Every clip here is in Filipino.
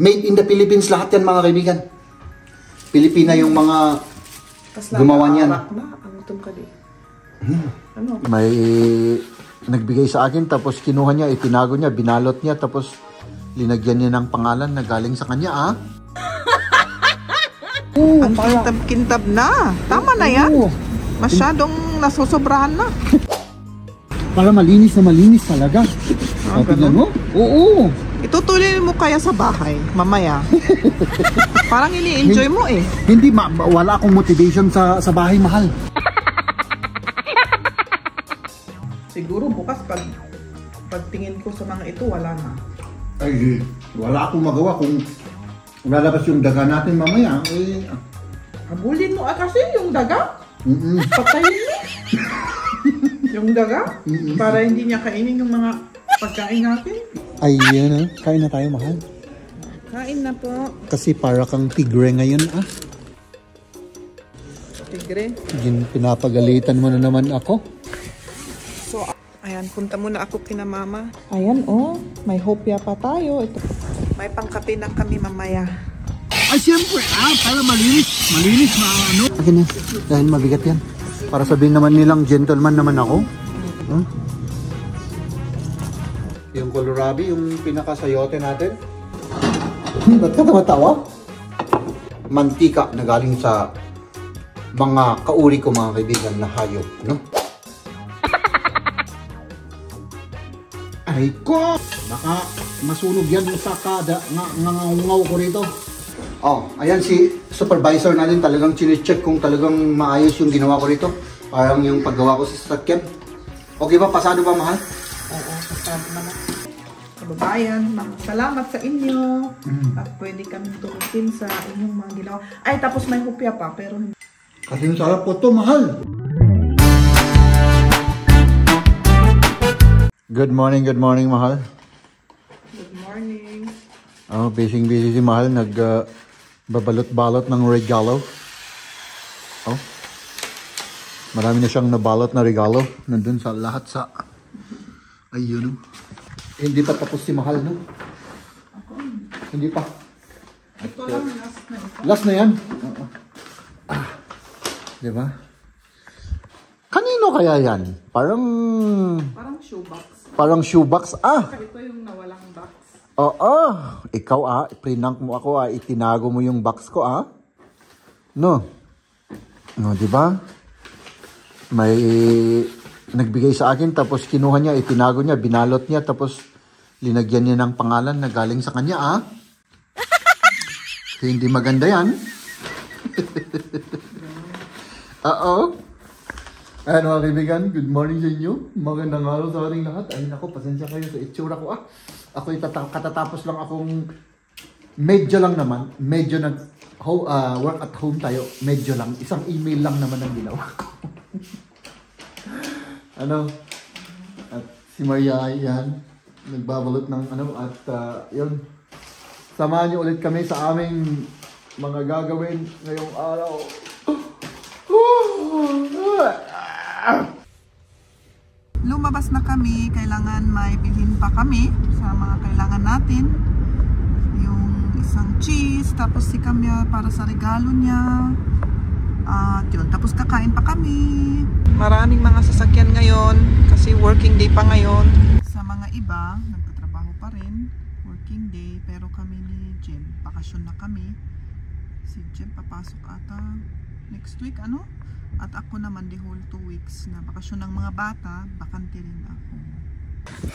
Made in the Philippines lahat yan mga kaibigan. Pilipina yung mga gumawa niyan. May nagbigay sa akin tapos kinuha niya, itinago niya, binalot niya tapos linagyan niya ng pangalan na galing sa kanya ah. Ang kintab-kintab na. Tama na yan. Masyadong nasusobrahan na. Para malinis na malinis talaga. Tingnan mo? Oo. Itutuloy mo kaya sa bahay mamaya. Parang ini-enjoy mo eh. Hindi, wala akong motivation sa bahay, mahal. Siguro bukas pagtingin ko sa mga ito, wala na. Ay, wala akong magawa kung lalabas yung daga natin mamaya. Eh, habulin mo kasi yung daga. Patayin mo. Yung daga. Para hindi niya kainin yung mga pagkain natin. Ay, yun kain na tayo, mahal. Kain na po. Kasi para kang tigre ngayon ah. Tigre? Pinapagalitan mo na naman ako. So, ayan, punta muna ako kina mama. Ayan, oh, may hopya pa tayo. Ito, may pangkape na kami mamaya. Ay, siyempre, para malinis. Malinis, ano. Akin na, dahil mabigat yan. Para sabihin naman nilang gentleman naman ako. Yung kohlrabi, yung pinakasayote natin. Ba't ka tumatawa? Mantika na galing sa mga kauri ko mga kaibigan na hayop, no? Ay ko! Baka masunog yan sa kada ngangaw ko rito. Oh, ayan si supervisor natin talagang chine-check kung talagang maayos yung ginawa ko rito. Parang yung paggawa ko sa sasakyan. Okay ba? Pasado ba, mahal? Oo, pasado naman. Kababayan, salamat sa inyo. At pwede kami turutin sa inyong mga ginawa. Ay, tapos may hupya pa, pero hindi. Kasi yung sarap po ito, mahal. Good morning, mahal. Good morning. Oh, busy si mahal. Babalot-balot ng regalo. Oh. Marami na siyang nabalot na regalo. Nandun sa lahat sa... Ayun. Hindi pa tapos si mahal, no? Ako. Hindi pa. Ito lang, last na ito. Last na yan? Diba? Kanino kaya yan? Parang shoebox. Parang shoebox. Ito yung nawalang box. Oo. Ikaw prinank mo ako itinago mo yung box ko No? No, diba? May nagbigay sa akin tapos kinuha niya, itinago niya, binalot niya tapos linagyan niya ng pangalan na galing sa kanya Hindi maganda yan. Oo. Ayan mga kaibigan, good morning sa inyo. Magandang araw sa ating lahat. Ay nako, pasensya kayo sa itsura ko Ako'y katatapos lang akong medyo lang naman. Medyo work at home tayo. Medyo lang. Isang email lang naman ang ginawa ko. At si Maria yan. Nagbabalot ng at yun. Samahan niyo ulit kami sa aming mga gagawin ngayong araw. Lumabas na kami, kailangan may bilhin pa kami sa mga kailangan natin. Yung isang cheese, tapos si Kamya para sa regalo niya. At yun, tapos kakain pa kami. Maraming mga sasakyan ngayon kasi working day pa ngayon. Sa mga iba, nagtatrabaho pa rin, working day, pero kami ni Jem, bakasyon na kami. Si Jem papasok ata next week, At ako naman the whole 2 weeks na bakasyon ng mga bata, bakante rin ako.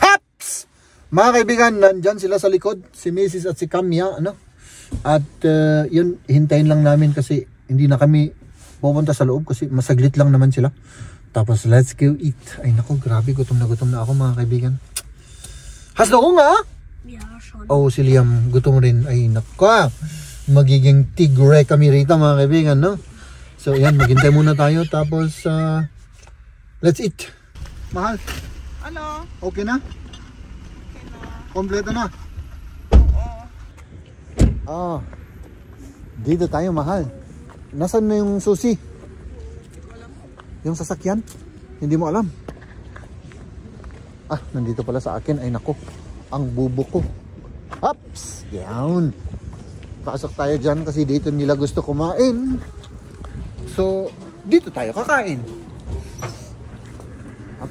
Haps! Mga kaibigan, nandyan sila sa likod, si Mrs. at si Kamya, At yun, hintayin lang namin kasi hindi na kami pupunta sa loob kasi masaglit lang naman sila. Tapos let's go eat. Ay nako, grabe, gutom na ako mga kaibigan. Hasdo ko nga? Yeah, sure. Oh, si Liam, gutom rin. Ay nako, magiging tigre kami rito mga kaibigan, So yan, maghintay muna tayo tapos let's eat. Mahal. Ano? Okay na? Okay na. Kompleto na? Oo. Dito tayo, mahal. Nasaan na yung susi? Yung sasakyan? Hindi mo alam? Nandito pala sa akin. Ay nako, ang bubo ko. Ups! Yan. Pasok tayo dyan kasi dito nila gusto kumain. So, dito tayo kakain. Up.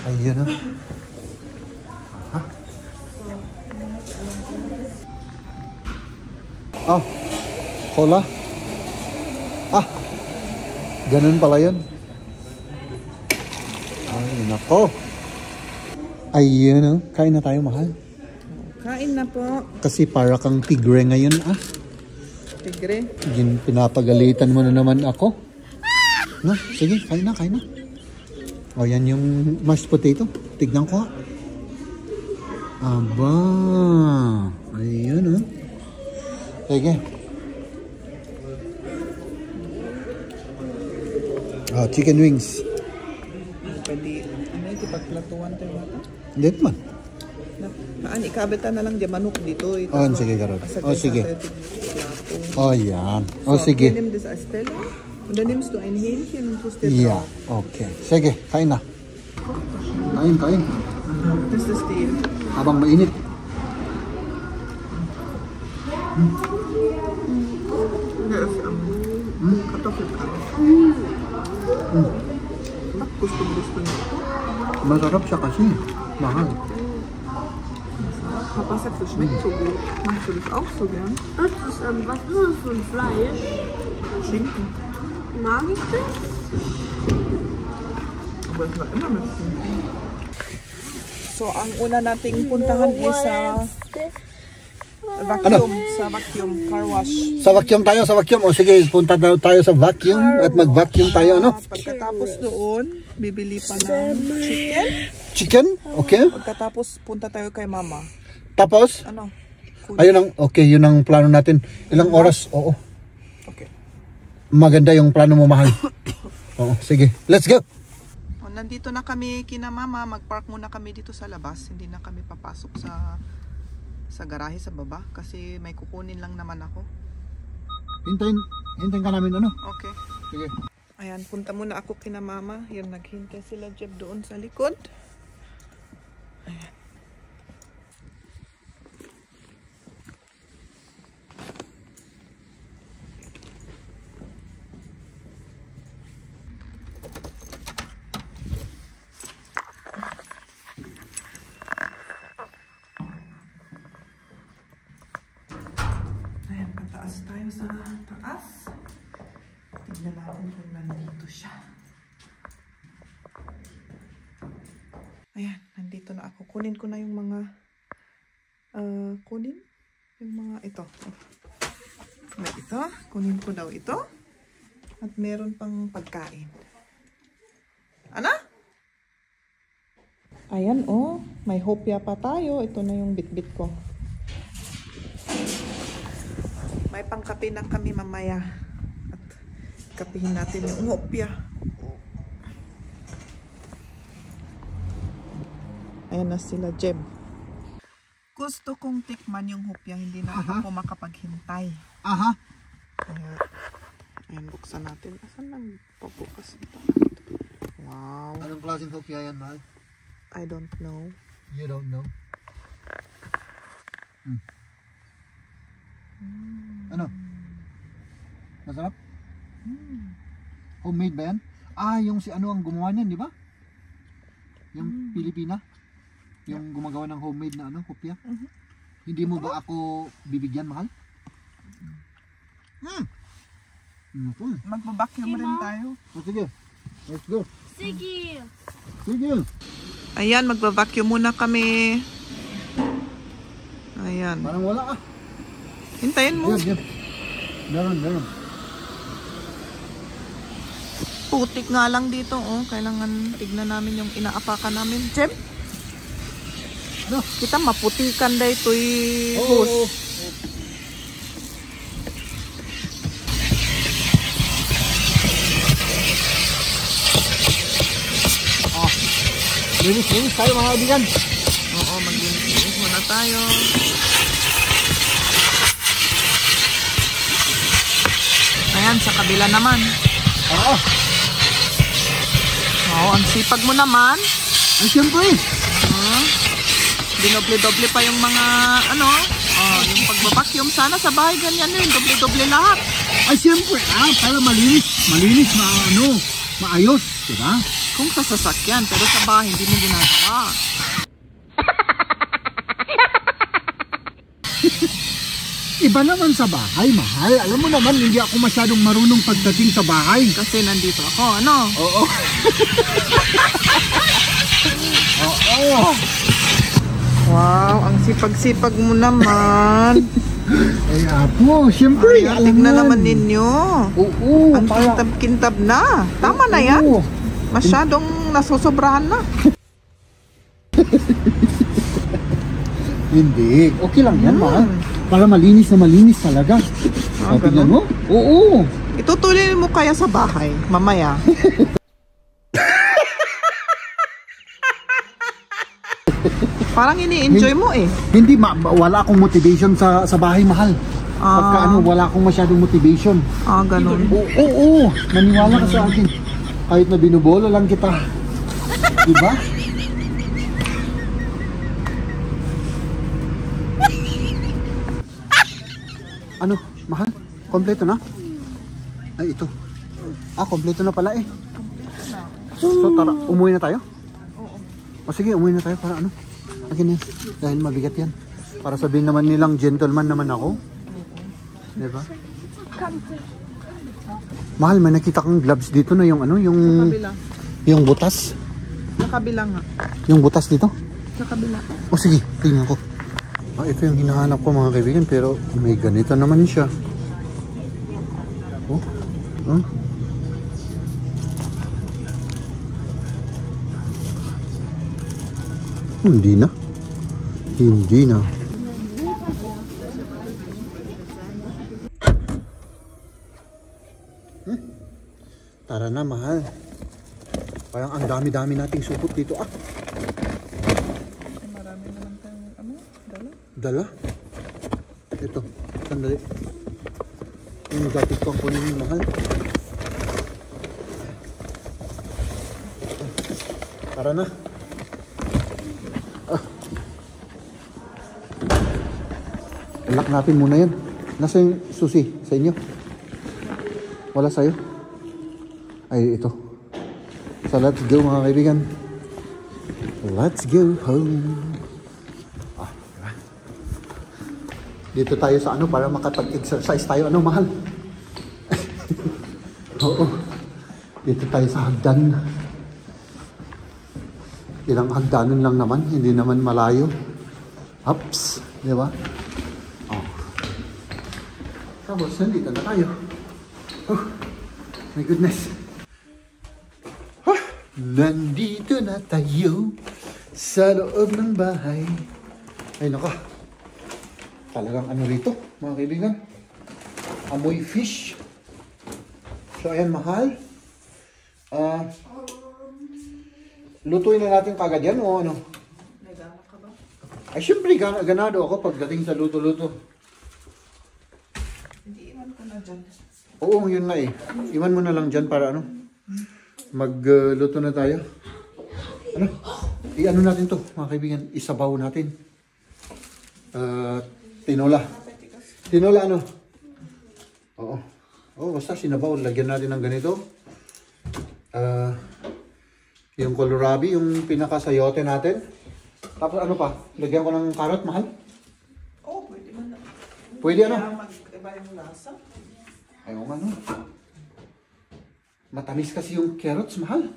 Ayun o. Ha? Oh, cola. Ah, ganun pala yun. Ay, nako. Ayun o, kain na tayo, mahal. Kain na po. Kasi para kang tigre ngayon, ah. Tigre? Pinapagalitan mo na naman ako. No, sige, kain na, kain na. O, yan yung mashed potato. Tignan ko, ha. Aba. Ayun, oh. Sige. Ah, chicken wings. Pwede, ano yung pagplatuan tayo natin? Hindi naman. Haan, ikabitan na lang dyan manok dito. Ito, Oh, sige, Karol. Oh, sige. Oh, yan. Oh, sige. Nimm das als Teller und dann nimmst du ein Hähnchen und tust dir Yeah, drauf. okay. Sige, kain na. Kain, kain. Das ist die. Habang mainit. Der ist Kartoffelbrei. Gusto niyo. Masarap siya kasi. Mahal. Papa sagt, das schmeckt so gut. Magst du das auch so gern? Was ist das für ein Fleisch? Schinken. Mag ich das? Aber es war immer mit Schinken. So, ang una nating puntahan is sa vacuum. Sa vacuum car wash. Sa vacuum tayo, sa vacuum. O sige, punta daw tayo sa vacuum at mag-vacuum tayo, ano? Pagkatapos doon, bibili pa ng chicken. Chicken? Okay. Pagkatapos, punta tayo kay mama. Tapos? Ano? Ayun ang, okay, yun ang plano natin. Ilang oras? Oo. Okay. Maganda yung plano mo, mahal. Oo, sige. Let's go! O, nandito na kami kina mama. Mag-park muna kami dito sa labas. Hindi na kami papasok sa garahe sa baba. Kasi may kukunin lang naman ako. Hintayin ka namin, ano? Okay. Sige. Ayan, punta muna ako kina mama. Yan, naghintay sila Jeb doon sa likod. Ayan. Ayan, pataas tayo sa taas. Tignan natin kung nandito siya. Ayan, nandito na ako. Kunin ko na yung mga yung mga ito. May ito. Kunin ko daw ito. At meron pang pagkain. Ano? Ayan, oh. May hopya pa tayo. Ito na yung bitbit ko. May pangkape na kami mamaya. At kapihin natin yung hopya. Ayan na sila, Jeb. Gusto kong tikman yung hopya. Hindi na ako makapaghintay. Aha. Ayan, buksan natin. Asan nang pagbukas ito? Wow. Anong klaseng hopya yan, mahal? I don't know. You don't know? Ano? Masarap? Homemade ba yan? Ah, yung si ano ang gumawa niyan, di ba? Yung Pilipina? Yung gumagawa ng homemade na ano, hopya? Hindi mo ba ako bibigyan, mahal? Magbabacuum rin tayo. Oh, sige. Let's go. Sige. Sige. Ayan, magbabacuum muna kami. Ayan. Parang wala ah. Hintayin mo. Yan. Meron. Putik nga lang dito, oh. Kailangan tignan namin yung inaapakan namin. Jem? No. Kita maputikan dahi ito'y hose. Linis tayo mga kaibigan. Oo, maglinis muna tayo. Ayan, sa kabila naman. Oo. Oo, ang sipag mo naman. Ay, siyempre. Dinoble-doble pa yung mga, ano, yung pagbabacuum. Sana sa bahay ganyan yun, doble-doble lahat. Ay, siyempre, para malinis, maayos, diba? Kung sa sasakyan, pero sa bahay hindi mo ginagawa. Iba naman sa bahay, mahal. Alam mo naman, hindi ako masyadong marunong pagdating sa bahay. Kasi nandito ako, ano? Oo. Oo. Wow, ang sipag-sipag mo naman. Ay, apo, siyempre. Ayan, tignan naman ninyo. Oo. Ang kintab-kintab na. Tama na yan. Masyadong nasusobrahan na. Hindi. Okay lang yan, mahal. Para malinis na malinis talaga. Tignan mo? Oo. Itutuloy mo kaya sa bahay, mamaya. Parang ini-enjoy mo eh. Hindi, wala akong motivation sa bahay, mahal. Pagka wala akong masyadong motivation. Ganun. Oo. Maniwala ka sa akin. Kahit na binubolo lang kita. Diba? Ano, mahal? Kompleto na? Ay, ito. Kompleto na pala eh. So, tara, umuwi na tayo? O sige, umuwi na tayo para ano? Akin yan. Dahil mabigat yan. Para sabihin naman nilang gentleman naman ako. Diba? Mahal, may nakita kang gloves dito na yung ano, yung... Yung butas. Sa kabila nga. Yung butas dito? Sa kabila. O sige, tingnan ko. Ito yung hinahanap ko mga kaibigan, pero may ganito naman siya. Hindi na. Hindi na. Tara na, mahal. Parang ang dami-dami nating supot dito. Marami naman tayong dala? Ito, sandali. Yung dapat kong kunin yung mahal. Tara na. Lock natin muna yan. Nasa yung susi? Sa inyo? Wala sa'yo? Ay, ito. So let's go mga kaibigan. Let's go home. Diba? Dito tayo sa ano para makapag-exercise tayo. Ano, mahal? Oo. Dito tayo sa hagdan. Ilang hagdanan lang naman. Hindi naman malayo. Ups. Diba? Tapos, nandito na tayo. My goodness. Nandito na tayo sa loob ng bahay. Ay naka. Talagang ano rito, mga kaibigan. Amoy fish. So ayan, mahal. Lutuin na natin kagad yan o ano? Nagana ka ba? Ay syempre, ganado ako pagdating sa luto-luto. Hindi, iwan ko na dyan. Oo, yun na eh. Iwan mo na lang dyan para ano? Magluto na tayo. Ano? I-ano natin to, mga kaibigan. Isabaw natin. Tinola. Tinola ano? Oo. Oo, basta sinabaw. Lagyan natin ng ganito. Yung kohlrabi, yung pinakasayote natin. Tapos ano pa? Lagyan ko ng carrot, mahal? Oo, pwede man na. Pwede ano? Mag-iba yung lasa. Ayaw nga no. Matamis kasi yung carrots, mahal.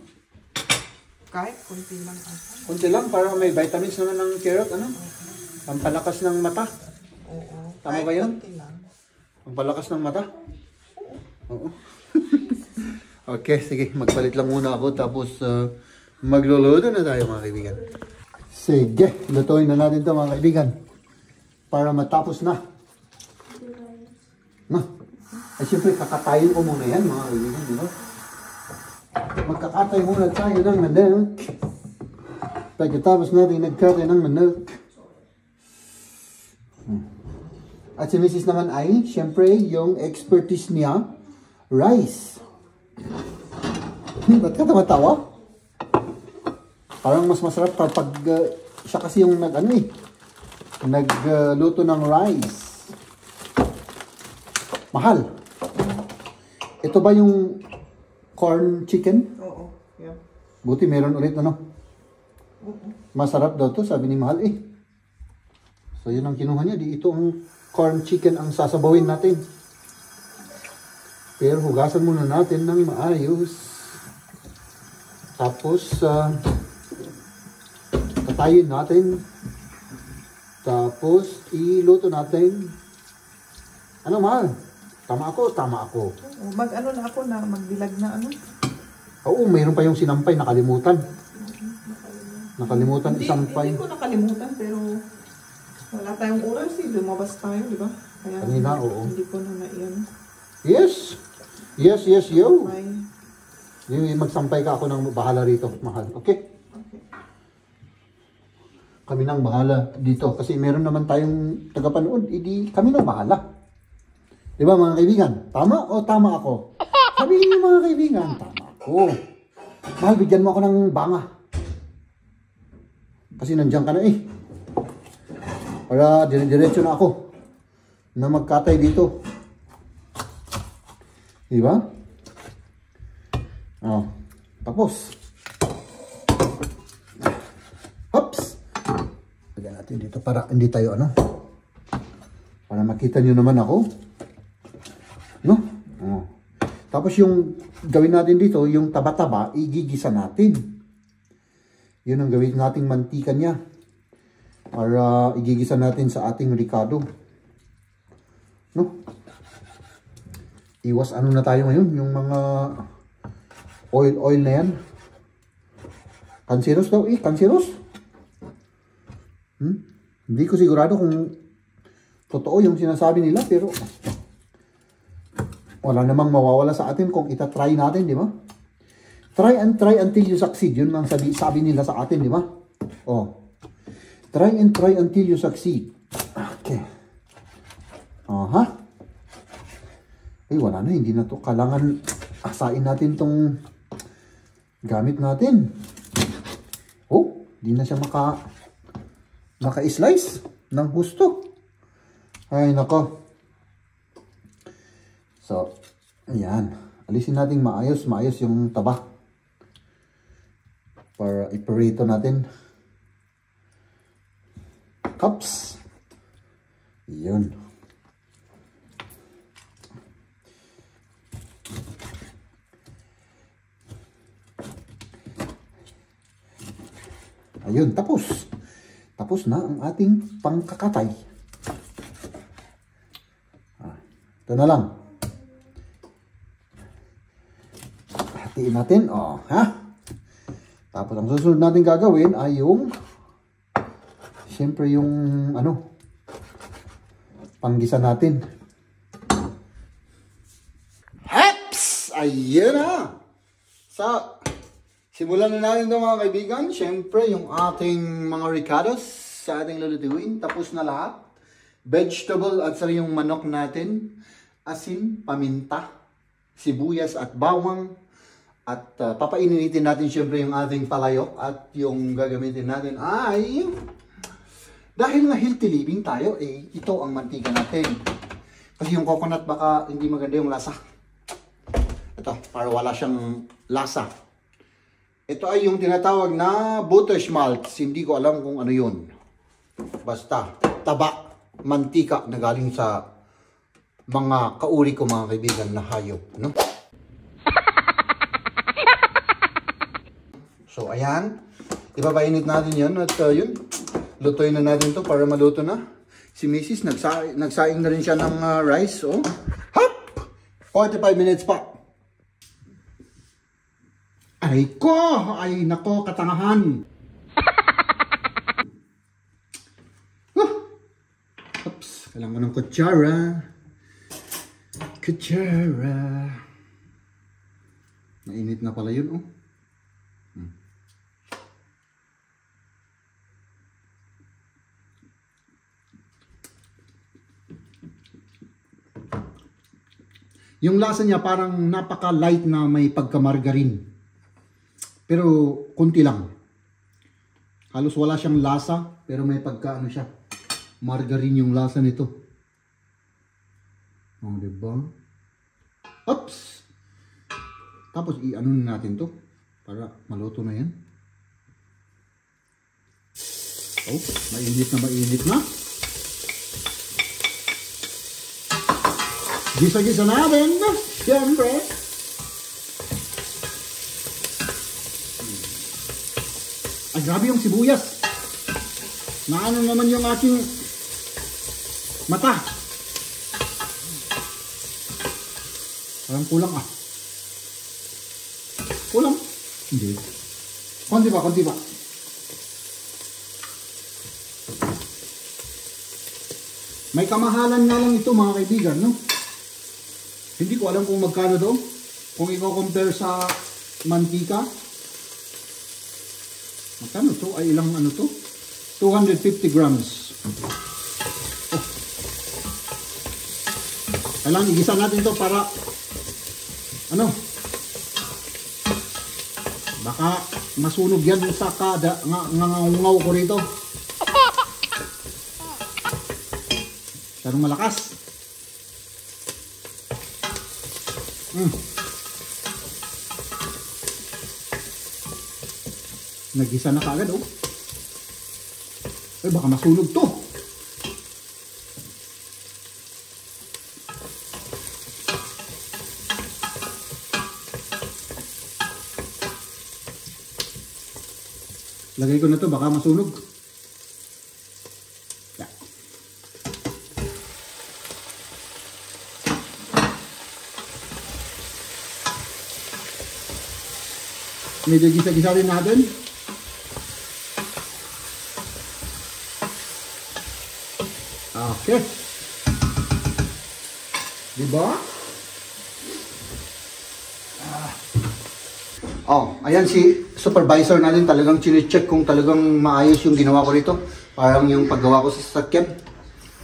Kahit kunti lang. Kunti lang, para may vitamins naman ng carrot, ano? Pampalakas ng mata. Oo. Tama ba yun? Kunti lang. Pampalakas ng mata? Oo. Okay, sige. Magpalit lang muna ako. Tapos, magluluto na tayo, mga kaibigan. Sige. Lutuin na natin ito, mga kaibigan. Para matapos na. Na. Ay, siyempre, kakatayin ko muna yan, mga kaibigan. Diba? Magkakatay muna tayo ng manok. Pagkatapos natin nagkatay ng manok. At si Mrs. naman ay, siyempre, yung expertise niya, rice. Ba't ka tumatawa? Parang mas masarap kapag siya kasi yung nagluto ng rice. Mahal. Ito ba yung corn chicken? Oo. Yeah. Buti meron ulit Masarap daw to, sabi ni Mahal eh. So yun ang kinuha niya. Ito ang corn chicken ang sasabawin natin. Pero hugasan muna natin ng maayos. Tapos tatayin natin. Tapos iluto natin. Ano Mahal? Tama ako. Mag-ano na ako na magbilag na ano? Oo, mayroon pa yung sinampay, nakalimutan. Isampay. Hindi ko nakalimutan, pero wala tayong oras eh. Lumabas tayo, di ba? Kaya Kanina, oo. Hindi ko na naiyan. Yes, yo. Bye. Yung magsampay ka, ako nang bahala rito, Mahal. Okay? Kami nang bahala dito. Kasi meron naman tayong tagapanood. Hindi kami nang bahala. Di ba mga kaibigan? Tama o tama ako? Sabihin niyo mga kaibigan, tama ako. Mahal, bigyan mo ako ng banga. Kasi nandiyan ka na eh. Para dire-diretso na ako na magkatay dito. Di ba? Oh, tapos. Hops! Lagyan natin dito para hindi tayo para makita niyo naman ako. No? Oh. Tapos yung gawin natin dito, yung taba-taba, igigisa natin. Yun ang gawin nating mantika niya. Para igigisa natin sa ating ricado. No? Iwas na tayo ngayon, yung mga oil na yan. Cancerous daw cancerous. Hindi ko sigurado kung totoo yung sinasabi nila, pero wala namang mawawala sa atin kung itatry natin, di ba? Try until you succeed. Yun ang sabi nila sa atin, di ba? Oh. Try until you succeed. Okay. Aha. Wala na. Hindi na to. Kailangan asain natin tong gamit natin. Oh, hindi na siya maka-slice ng gusto. Ay, nako. So, ayan. Alisin natin maayos yung taba. Para iprito natin. Cups. Yun. Ayun, tapos. Tapos na ang ating pangkakatay. Ito na lang. Hatiin natin. Tapos ang susunod natin gagawin ay yung siyempre yung panggisa natin. Haps! Ayun na! So, simulan na natin ito mga kaibigan. Siyempre yung ating mga ricados sa ating lulutuin. Tapos na lahat. Vegetable at saka yung manok natin. Asin, paminta, sibuyas at bawang. At papainitin natin siyempre yung ating palayok. At yung gagamitin natin ay, dahil nga healthy living tayo, ito ang mantika natin. Kasi yung coconut baka hindi maganda yung lasa. Ito, para wala siyang lasa. Ito ay yung tinatawag na butterschmaltz. Hindi ko alam kung ano yun. Basta, taba, mantika na galing sa mga kauri ko mga kaibigan na hayop. No? So, ayan. Ipapainit natin yan. At yun, lutuin na natin to para maluto na. Si Mrs. nagsaing na rin siya ng rice. Oh. Hop! 45 minutes pa. Ay ko! Ay nako, katangahan. Oops, kailangan ng kutsara. Kutsara. Mainit na pala yun, oh. Yung lasa niya parang napaka-light na may pagka-margarine. Pero konti lang. Halos wala siyang lasa, pero may pagka ano siya. Margarine yung lasa nito. Oh, diba? Oops! Tapos i-ano na natin to para maluto na yan. Oh, mainit na. Gisa-gisa natin. Siyempre. Ay, grabe yung sibuyas. Naano naman yung aking mata. Parang kulang ah. Kulang? Hindi. Konti ba? May kamahalan nga lang ito mga kaibigan, no? Hindi ko alam kung magkano to. Kung i-compare sa mantika. Magkano to? Ay ilang ano to? 250 grams. Oh. Kailangan igisa natin to para ano? Baka masunog yan sa kada ngangaw ko rito. Tarong malakas. Nagisa na kaagad oh. Ay baka masunog to. Lagay ko na to baka masunog. Medyo gisa-gisa rin natin. Okay. Diba? Oh, ayan si supervisor natin talagang chine-check kung talagang maayos yung ginawa ko rito. Parang yung paggawa ko sa sasakyan.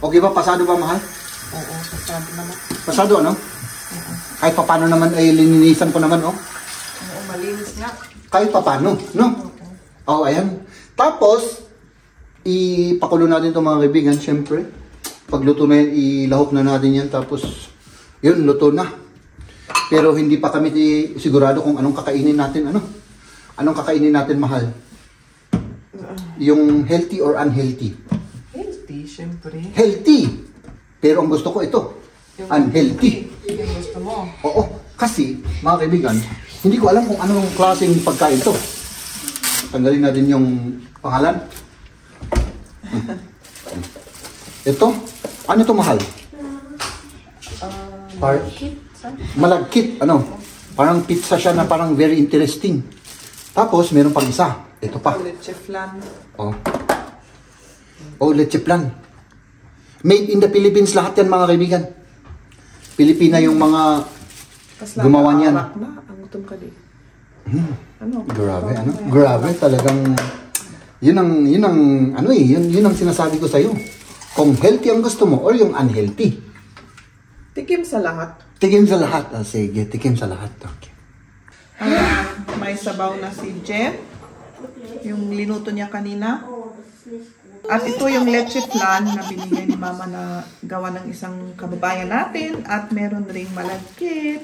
Okay ba? Pasado ba, mahal? Oo, pasado naman. Pasado, ano? Kahit papano naman ay lininisan ko naman, oh. Oo, malinis nga. Kahit papano, no? Oh, ayan. Tapos, ipakulo natin ito mga kaibigan, syempre. Pagluto na yan, ilahok na natin yan. Tapos, yun, luto na. Pero hindi pa kami sigurado kung anong kakainin natin, ano? Anong kakainin natin, mahal? Yung healthy or unhealthy? Healthy, syempre. Healthy! Pero ang gusto ko ito, yung unhealthy. Yung gusto mo? Oo, kasi, mga kaibigan, hindi ko alam kung anong klaseng pagkain ito. Tanggalin natin yung pangalan. Ito, ano ito, mahal? Malagkit, ano? Parang pizza siya na parang very interesting. Tapos, meron pang isa. Ito pa. Leche flan. Oh. Oh, leche flan. Made in the Philippines lahat yan, mga kaibigan. Pilipina yung mga gumawa niyan. Ang gutom ka di. Ano? Grabe, ano? Grabe, talagang yun ang sinasabi ko sa iyo. Kung healthy ang gusto mo or yung unhealthy. Tikim sa lahat. Tikim sa lahat. Ah, sige, tikim sa lahat. Okay. May sabaw na si Jen. Yung linuto niya kanina. At ito yung leche flan na binigay ni Mama na gawa ng isang kababayan natin. At meron ring malagkit.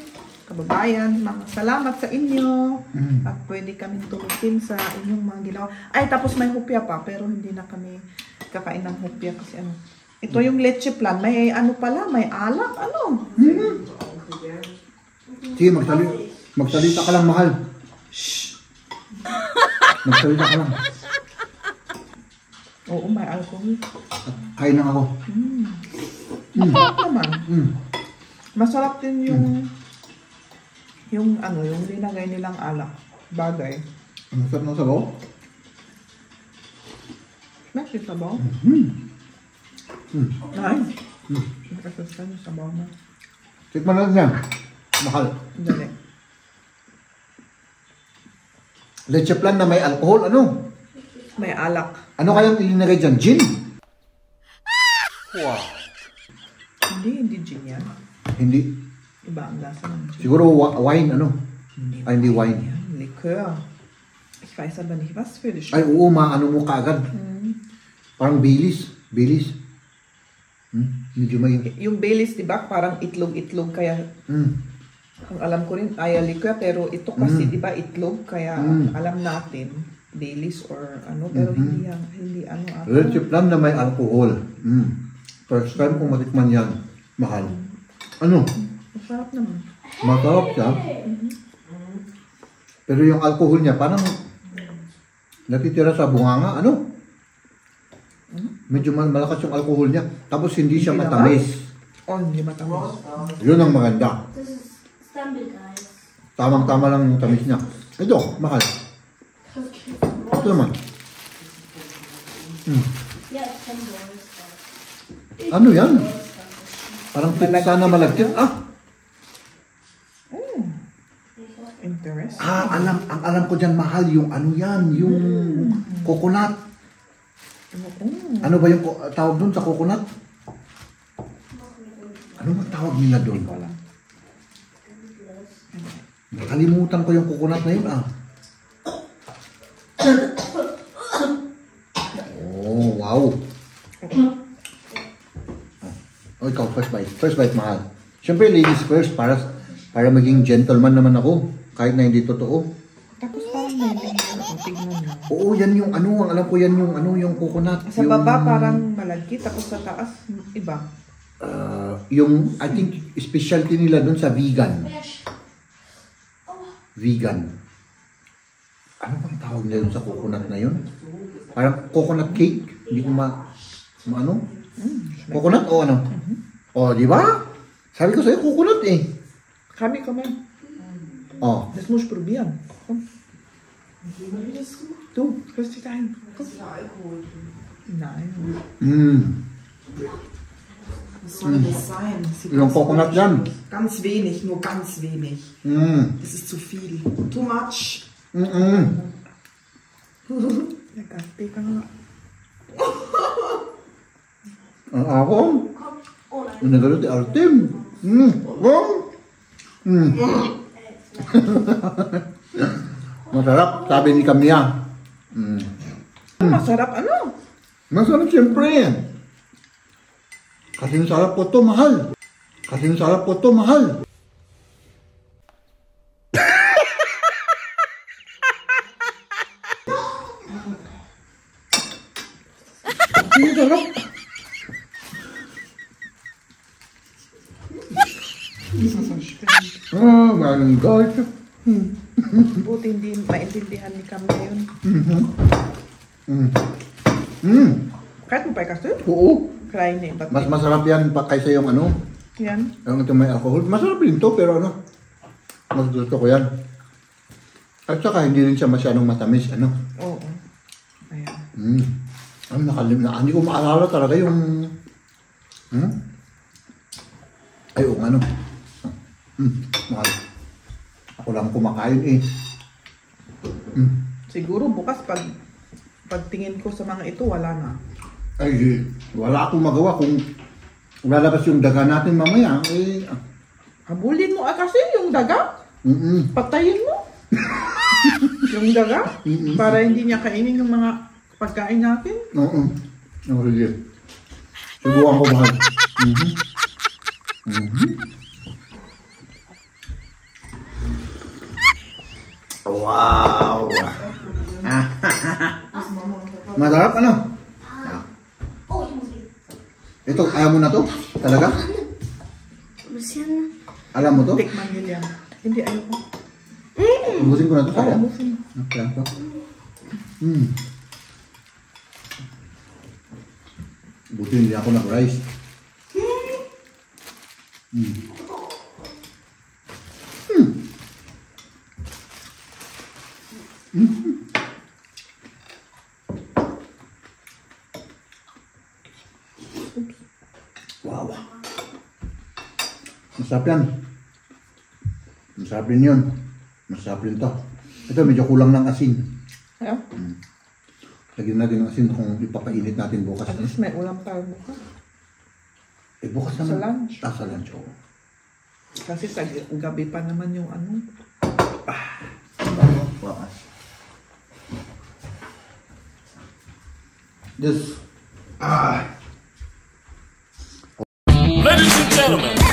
Kababayan, salamat sa inyo. At pwede kaming tumutin sa inyong mga ginawa. Ay, tapos may hupya pa. Pero hindi na kami kakain ng hupya kasi ano. Ito yung leche flan. May ano pala, may alak. Ano? Sige, magsalita ka lang, mahal. Shh. Magsalita ka lang. Oo, may alcohol. Kain na ako. Masarap naman. Masarap din yung linagay nilang alak. Bagay. Ang sarap ng sabaw? May sabaw? Nice. Nakasastan yung sabaw na. Tikman natin yan. Mahal. Dali. Leche flan na may alcohol, ano? May alak. Ano kayang ilinagay dyan? Gin? Wow. Hindi gin yan. Hindi. Iba ang lasa ng gin. Siguro wine, ano? Hindi Ay, hindi wine. yan. Liqueur. Ich weiß aber nicht, was für die Ay, oo, maano mo kaagad. Parang bilis. Medyo may... Yung Baileys, di ba? Parang itlog-itlog, kaya ang alam ko rin, ayalikya, pero ito kasi, di ba, itlog, kaya alam natin, Baileys or ano, pero hindi ano. Red chip lang na may alcohol. First time kong matikman yan. Mahal. Ano? Masarap naman. Masarap siya. Pero yung alcohol niya, parang natitira sa bunganga. Ano? Medyo malakas yung alcohol niya. Tapos hindi siya matamis. Oh, hindi matamis. Yun ang maganda. Das ist Stumble, guys. Tamang-tama lang yung tamis niya. Ito, mahal. Ito naman. Ja, Stumble. Ano yan? Parang pizza na malagkit. Interest. Alam ko dyan, mahal, yung ano yan, yung coconut. Ano ba yung tawag dun sa coconut? Ano ba tawag nila dun? Wala. Nakalimutan ko yung coconut na yun, Oh, wow. Oh, ikaw, first bite. First bite, mahal. Siyempre, ladies first, para maging gentleman naman ako, kahit na hindi totoo. Tapos parang may tignan mo. Oo, yan yung ano, alam ko yan yung ano, yung coconut. Sa baba parang malagkit, tapos sa taas, iba. Yung, I think, specialty nila dun sa vegan. Vegan. Ano bang tawag nila dun sa coconut na yun? Parang coconut cake. Hindi ko ano? Coconut o ano? O, di ba? Sabi ko sa'yo, coconut eh. Kami. Oh. Das muss ich probieren. Komm. Du, kannst dich dahin. Komm. Nein. Was soll das sein? Yung coconut yan. Ganz wenig, nur ganz wenig. Das ist zu viel. Too much. Nag-arte ka nga. Ang ako? Ang nagalo di Artem. Masarap, sabi ni Camilla. Masarap ano? Masarap siyempre. Kasing sarap po to, mahal. Kasing sarap po to, mahal. Kasing sarap. Oh my God. Buti hindi maintindihan ni Cam ngayon. Kahit mo pa kasi? Oo. Klein eh. Ba't Mas masarap yan pa kaysa yung ano, yan? yung ito may alcohol. Masarap din to, pero ano, mas gusto ko yan. At saka hindi rin siya masyadong matamis, ano. Oo. Ayan. Hindi ko maalala talaga yung, ay, yung ano. Mahal. Ako lang kumakain eh. Siguro bukas pagtingin ko sa mga ito, wala na. Ay, wala akong magawa kung lalabas yung daga natin mamaya. Eh, Habulin mo kasi yung daga. Patayin mo. Yung daga. Para hindi niya kainin yung mga pagkain natin. Oo. Sige. Subukan ko mahal. Wow! Masarap ano? Ito, ayaw mo na to? Talaga? Bisschen. Alam mo to? Tikman nila yan. Hindi, ayoko. Ubusin ko na to kaya? Ubusin. Okay, to. Buti hindi ako nag-rice. Wow. Masarap yan. Masarap din yun. Masarap din to. Ito medyo kulang ng asin. Ayaw? Lagyan natin ng asin kung ipapainit natin bukas. At least may ulam tayo bukas. Eh bukas Sa naman. lunch. Sa lunch, oo. Kasi sa gabi pa naman yung ano. Wow. This. Ladies and gentlemen,